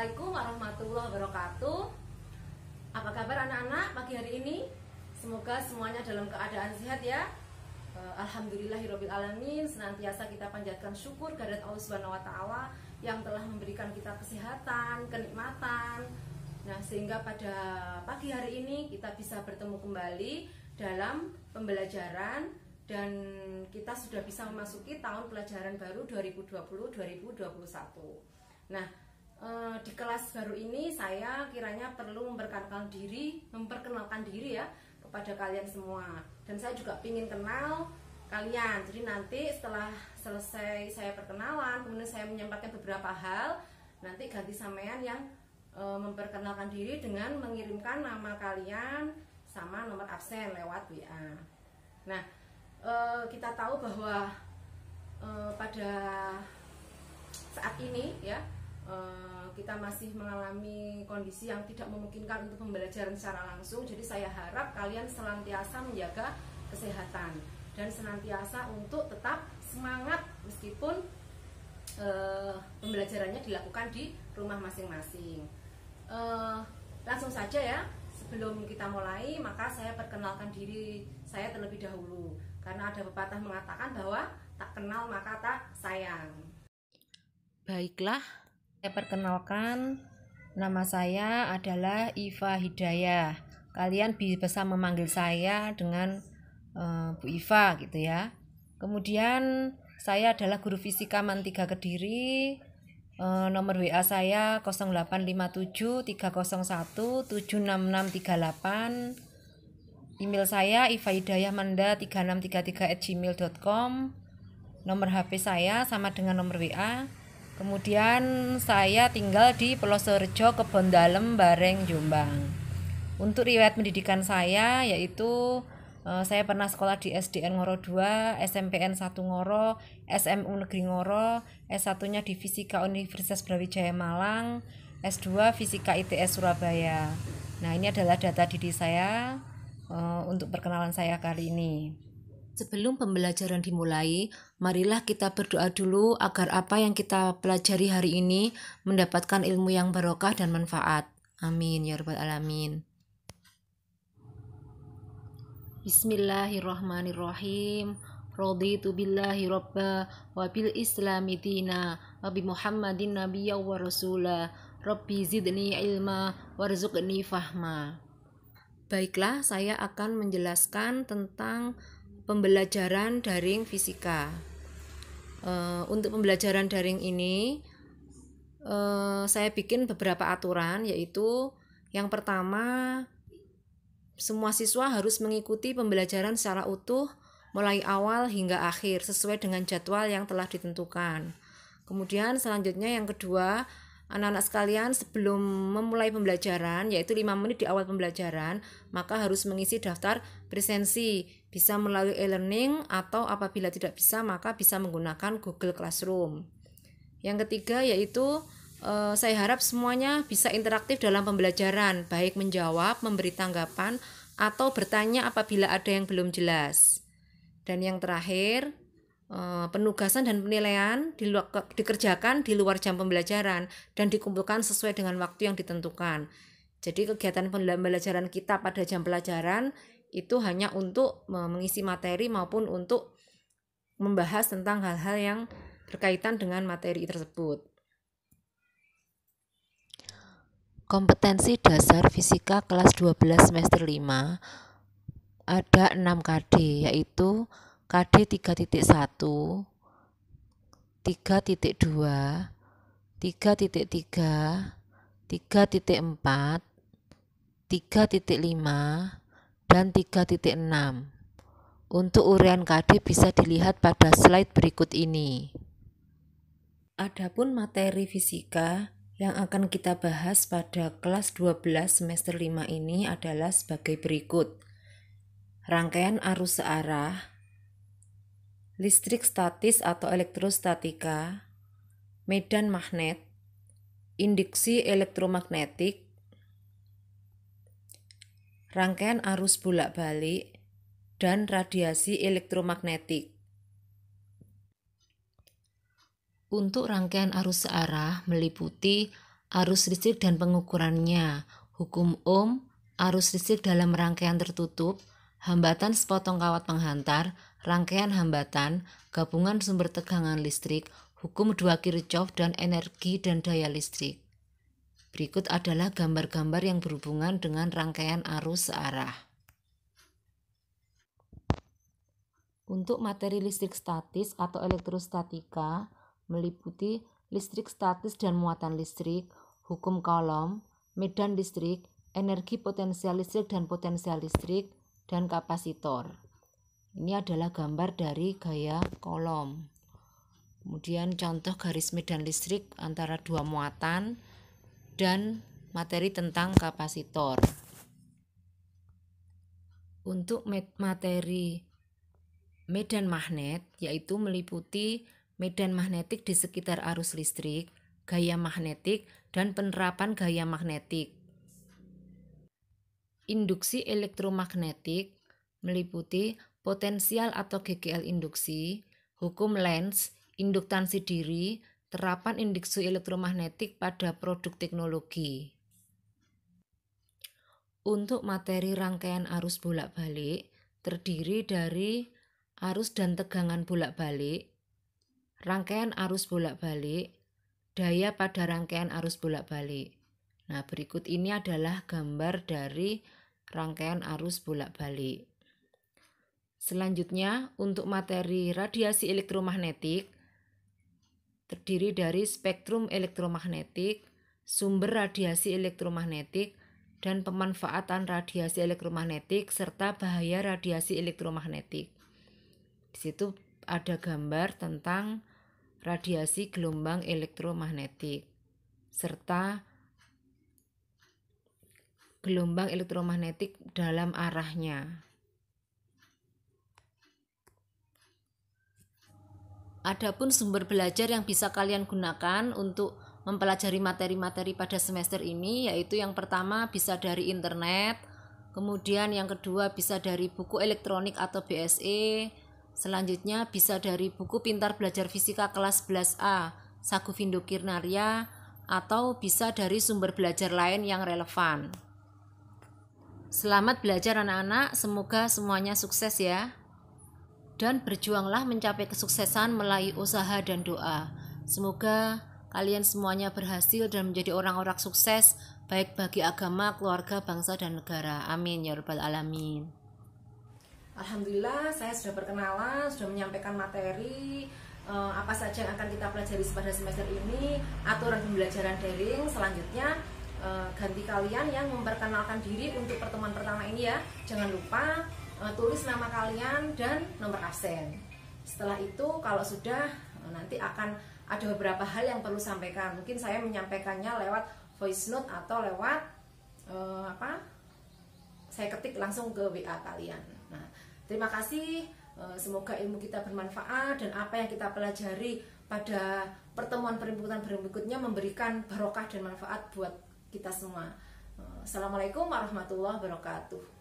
Assalamualaikum warahmatullahi wabarakatuh. Apa kabar anak-anak pagi hari ini? Semoga semuanya dalam keadaan sehat ya. Alhamdulillahirabbil alamin. Senantiasa kita panjatkan syukur kehadirat Allah Subhanahu wa taala yang telah memberikan kita kesehatan, kenikmatan. Nah, sehingga pada pagi hari ini kita bisa bertemu kembali dalam pembelajaran dan kita sudah bisa memasuki tahun pelajaran baru 2020-2021. Nah, di kelas baru ini saya kiranya perlu memperkenalkan diri ya kepada kalian semua, dan saya juga ingin kenal kalian. Jadi nanti setelah selesai saya perkenalan, kemudian saya menyampaikan beberapa hal, nanti ganti sampean yang memperkenalkan diri dengan mengirimkan nama kalian sama nomor absen lewat WA. Nah, kita tahu bahwa pada saat ini ya kita masih mengalami kondisi yang tidak memungkinkan untuk pembelajaran secara langsung. Jadi saya harap kalian senantiasa menjaga kesehatan dan senantiasa untuk tetap semangat meskipun pembelajarannya dilakukan di rumah masing-masing. Langsung saja ya, sebelum kita mulai maka saya perkenalkan diri saya terlebih dahulu, karena ada pepatah mengatakan bahwa tak kenal maka tak sayang. Baiklah, saya perkenalkan, nama saya adalah Iva Hidayah. Kalian bisa memanggil saya dengan Bu Iva gitu ya. Kemudian saya adalah guru fisika MAN 3 Kediri. Nomor WA saya 0857 301 76638. Email saya ivahidayahmanda3633@gmail.com. Nomor HP saya sama dengan nomor WA. Kemudian saya tinggal di Pelosorejo, Kebondalem, Bareng, Jombang. Untuk riwayat pendidikan saya yaitu saya pernah sekolah di SDN Ngoro 2, SMPN 1 Ngoro, SMU Negeri Ngoro, S1-nya di Fisika Universitas Brawijaya Malang, S2 Fisika ITS Surabaya. Nah, ini adalah data diri saya untuk perkenalan saya kali ini. Sebelum pembelajaran dimulai, marilah kita berdoa dulu agar apa yang kita pelajari hari ini mendapatkan ilmu yang barokah dan manfaat. Amin ya rabbal alamin. Bismillahirrahmanirrahim. Raditu billahi rabba wa bil islami dina wa bi Muhammadin nabiyya wa rasula. Rabbi zidni ilma warzuqni fahma. Baiklah, saya akan menjelaskan tentang pembelajaran daring fisika. Untuk pembelajaran daring ini saya bikin beberapa aturan, yaitu yang pertama, semua siswa harus mengikuti pembelajaran secara utuh mulai awal hingga akhir sesuai dengan jadwal yang telah ditentukan. Kemudian selanjutnya yang kedua, anak-anak sekalian sebelum memulai pembelajaran, yaitu 5 menit di awal pembelajaran, maka harus mengisi daftar presensi, bisa melalui e-learning atau apabila tidak bisa maka bisa menggunakan Google Classroom. Yang ketiga yaitu saya harap semuanya bisa interaktif dalam pembelajaran, baik menjawab, memberi tanggapan, atau bertanya apabila ada yang belum jelas. Dan yang terakhir, penugasan dan penilaian dikerjakan di luar jam pembelajaran dan dikumpulkan sesuai dengan waktu yang ditentukan. Jadi kegiatan pembelajaran kita pada jam pelajaran itu hanya untuk mengisi materi maupun untuk membahas tentang hal-hal yang berkaitan dengan materi tersebut. Kompetensi dasar fisika kelas 12 semester 5 ada 6 KD, yaitu KD 3.1, 3.2, 3.3, 3.4, 3.5, dan 3.6. Untuk uraian KD bisa dilihat pada slide berikut ini. Adapun materi fisika yang akan kita bahas pada kelas 12 semester 5 ini adalah sebagai berikut. Rangkaian arus searah, listrik statis atau elektrostatika, medan magnet, induksi elektromagnetik, rangkaian arus bolak-balik, dan radiasi elektromagnetik. Untuk rangkaian arus searah meliputi arus listrik dan pengukurannya, hukum Ohm, arus listrik dalam rangkaian tertutup, hambatan sepotong kawat penghantar, rangkaian hambatan, gabungan sumber tegangan listrik, hukum 2 Kirchhoff, dan energi dan daya listrik. Berikut adalah gambar-gambar yang berhubungan dengan rangkaian arus searah. Untuk materi listrik statis atau elektrostatika meliputi listrik statis dan muatan listrik, hukum Coulomb, medan listrik, energi potensial listrik dan potensial listrik, dan kapasitor. Ini adalah gambar dari gaya Coulomb. Kemudian contoh garis medan listrik antara dua muatan dan materi tentang kapasitor. Untuk materi medan magnet, yaitu meliputi medan magnetik di sekitar arus listrik, gaya magnetik, dan penerapan gaya magnetik. Induksi elektromagnetik meliputi potensial atau GGL induksi, hukum Lenz, induktansi diri, terapan induksi elektromagnetik pada produk teknologi. Untuk materi rangkaian arus bolak-balik terdiri dari arus dan tegangan bolak-balik, rangkaian arus bolak-balik, daya pada rangkaian arus bolak-balik. Nah, berikut ini adalah gambar dari rangkaian arus bolak-balik. Selanjutnya, untuk materi radiasi elektromagnetik terdiri dari spektrum elektromagnetik, sumber radiasi elektromagnetik, dan pemanfaatan radiasi elektromagnetik serta bahaya radiasi elektromagnetik. Di situ ada gambar tentang radiasi gelombang elektromagnetik serta gelombang elektromagnetik dalam arahnya. Adapun sumber belajar yang bisa kalian gunakan untuk mempelajari materi-materi pada semester ini, yaitu yang pertama bisa dari internet, kemudian yang kedua bisa dari buku elektronik atau BSE, selanjutnya bisa dari buku Pintar Belajar Fisika kelas 11A Sagufindo Kirnarya, atau bisa dari sumber belajar lain yang relevan. Selamat belajar anak-anak, semoga semuanya sukses ya. Dan berjuanglah mencapai kesuksesan melalui usaha dan doa. Semoga kalian semuanya berhasil dan menjadi orang-orang sukses, baik bagi agama, keluarga, bangsa, dan negara. Amin ya rabbal alamin. Alhamdulillah, saya sudah berkenalan, sudah menyampaikan materi apa saja yang akan kita pelajari pada semester ini, aturan pembelajaran daring. Selanjutnya ganti kalian yang memperkenalkan diri untuk pertemuan pertama ini ya. Jangan lupa tulis nama kalian dan nomor absen. Setelah itu kalau sudah, nanti akan ada beberapa hal yang perlu sampaikan. Mungkin saya menyampaikannya lewat voice note atau lewat saya ketik langsung ke WA kalian. Nah, terima kasih. Semoga ilmu kita bermanfaat dan apa yang kita pelajari pada pertemuan berikutnya memberikan barokah dan manfaat buat kita semua. Assalamualaikum warahmatullahi wabarakatuh.